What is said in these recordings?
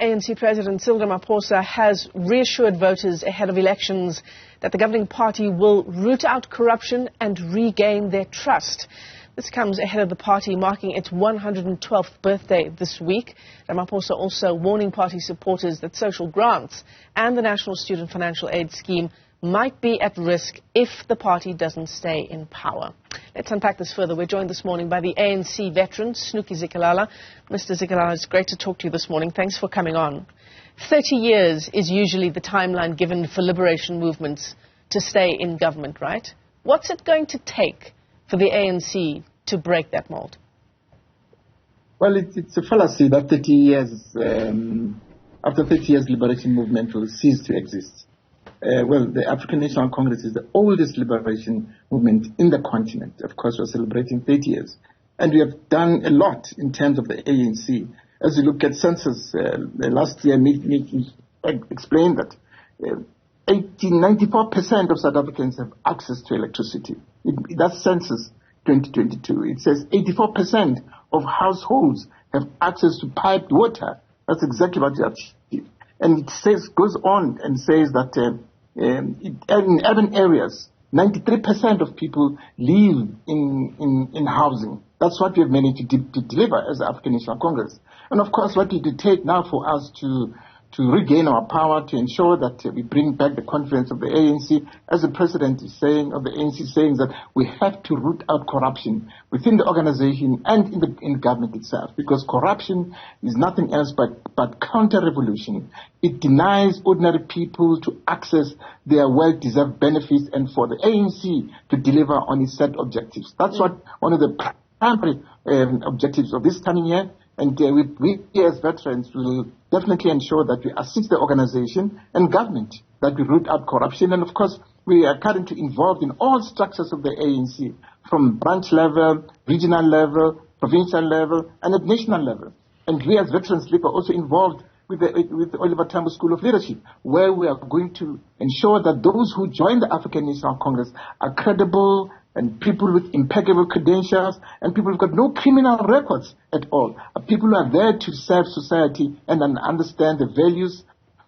ANC President Cyril Ramaphosa has reassured voters ahead of elections that the governing party will root out corruption and regain their trust. This comes ahead of the party marking its 112th birthday this week. Ramaphosa also warning party supporters that social grants and the National Student Financial Aid Scheme might be at risk if the party doesn't stay in power. Let's unpack this further. We're joined this morning by the ANC Veteran Snuki Zikalala. Mr. Zikalala, it's great to talk to you this morning. Thanks for coming on. 30 years is usually the timeline given for liberation movements to stay in government, right? What's it going to take for the ANC to break that mold? Well, it's a fallacy that 30 years, after 30 years, liberation movement will cease to exist. The African National Congress is the oldest liberation movement in the continent. Of course, we're celebrating 30 years. And we have done a lot in terms of the ANC. As you look at census, last year, explained that 94% of South Africans have access to electricity. That's census 2022. It says 84% of households have access to piped water. That's exactly what we have achieved. And it goes on and says that in urban areas, 93% of people live in housing. That's what we have managed to deliver as the African National Congress. And of course, what it will take now for us to regain our power, to ensure that we bring back the confidence of the ANC, as the president is saying, of the ANC saying that we have to root out corruption within the organization and in government itself, because corruption is nothing else but counter-revolution. It denies ordinary people to access their well-deserved benefits and for the ANC to deliver on its set objectives. That's what one of the primary objectives of this coming year. And we as veterans will definitely ensure that we assist the organization and government, that we root out corruption. And of course, we are currently involved in all structures of the ANC, from branch level, regional level, provincial level, and at national level. And we as Veterans League are also involved with the Oliver Tambo School of Leadership, where we are going to ensure that those who join the African National Congress are credible and people with impeccable credentials and people who've got no criminal records at all. People who are there to serve society and understand the values,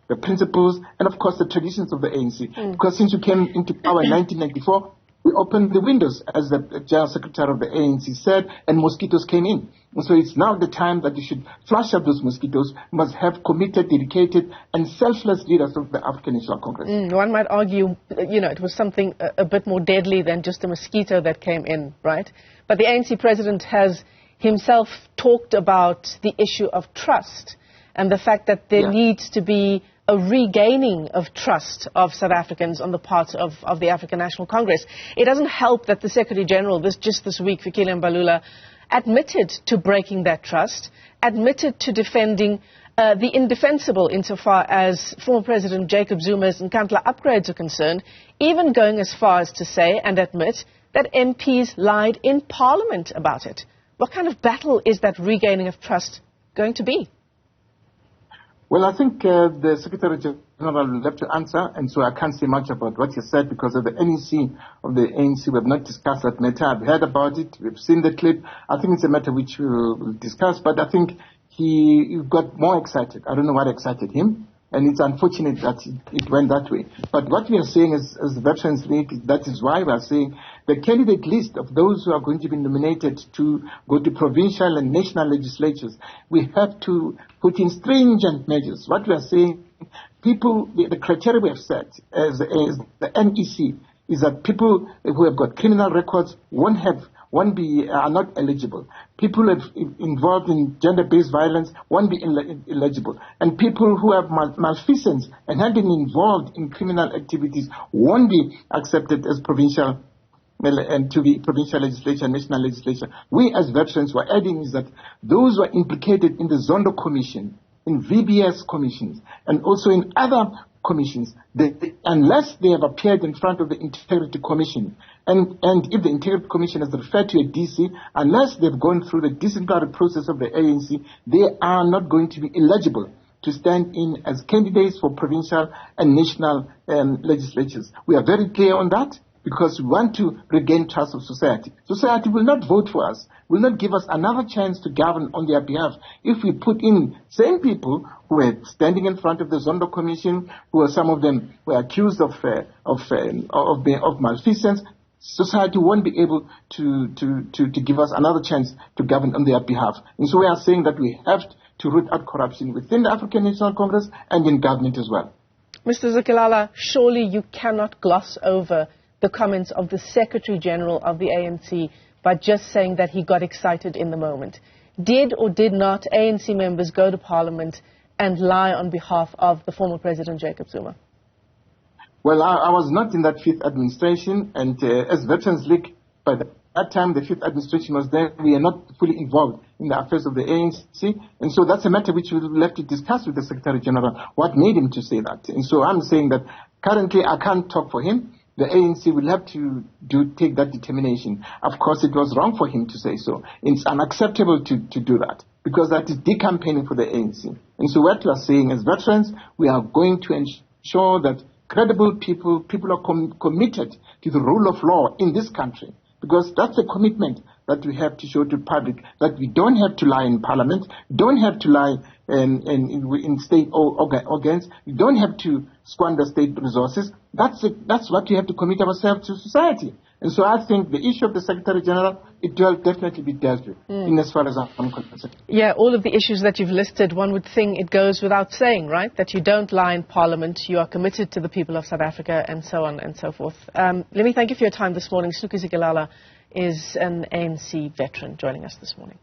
the principles, and of course the traditions of the ANC. Because since we came into power in 1994, we opened the windows, as the General Secretary of the ANC said, and mosquitoes came in. And so it's now the time that we should flush out those mosquitoes. We must have committed, dedicated, and selfless leaders of the African National Congress. One might argue, it was something a bit more deadly than just a mosquito that came in, right? But the ANC president has himself talked about the issue of trust and the fact that there needs to be a regaining of trust of South Africans on the part of the African National Congress. It doesn't help that the Secretary General just this week, Fikile Mbalula, admitted to breaking that trust, admitted to defending the indefensible insofar as former President Jacob Zuma's Nkandla upgrades are concerned, even going as far as to say and admit that MPs lied in Parliament about it. What kind of battle is that regaining of trust going to be? Well, I think the Secretary General will have to answer, and so I can't say much about what he said because of the NEC of the ANC. We have not discussed that matter. I've heard about it. We've seen the clip. I think it's a matter which we will discuss, but I think he got more excited. I don't know what excited him, and it's unfortunate that it went that way. But what we are saying as the Veterans League, that is why we are saying the candidate list of those who are going to be nominated to go to provincial and national legislatures, we have to put in stringent measures. What we are saying, the criteria we have set as the NEC is that people who have got criminal records are not eligible. People involved in gender-based violence won't be eligible. And people who have malfeasance and have been involved in criminal activities won't be accepted as provincial and to the provincial legislature, national legislature. We as veterans were adding is that those who are implicated in the Zondo Commission, in VBS commissions, and also in other commissions, unless they have appeared in front of the Integrity Commission, and if the Integrity Commission has referred to a DC, unless they've gone through the disciplinary process of the ANC, they are not going to be eligible to stand in as candidates for provincial and national legislatures. We are very clear on that. because we want to regain trust of society. Society will not vote for us, will not give us another chance to govern on their behalf if we put in same people who were standing in front of the Zondo Commission, who some of them were accused of malfeasance. Society won't be able to give us another chance to govern on their behalf. And so we are saying that we have to root out corruption within the African National Congress and in government as well. Mr. Zikalala, surely you cannot gloss over the comments of the Secretary General of the ANC by just saying that he got excited in the moment. Did or did not ANC members go to Parliament and lie on behalf of the former President Jacob Zuma? Well, I was not in that fifth administration, and as Veterans League, by that time the fifth administration was there, we are not fully involved in the affairs of the ANC, and so that's a matter which we will have to discuss with the Secretary General, what made him to say that. And so I'm saying that currently I can't talk for him. The ANC will have to take that determination. Of course, it was wrong for him to say so. It's unacceptable to do that, because that is decampaigning for the ANC. And so what we are saying as veterans, we are going to ensure that credible people are committed to the rule of law in this country, because that's a commitment that we have to show to the public, that we don't have to lie in Parliament, don't have to lie in state organs, we don't have to squander state resources. That's what we have to commit ourselves to society. And so I think the issue of the Secretary General, it will definitely be dealt with, in as far as I'm concerned. Yeah, all of the issues that you've listed, one would think it goes without saying, right? That you don't lie in Parliament, you are committed to the people of South Africa, and so on and so forth. Let me thank you for your time this morning. Snuki Zikalala is an ANC veteran joining us this morning.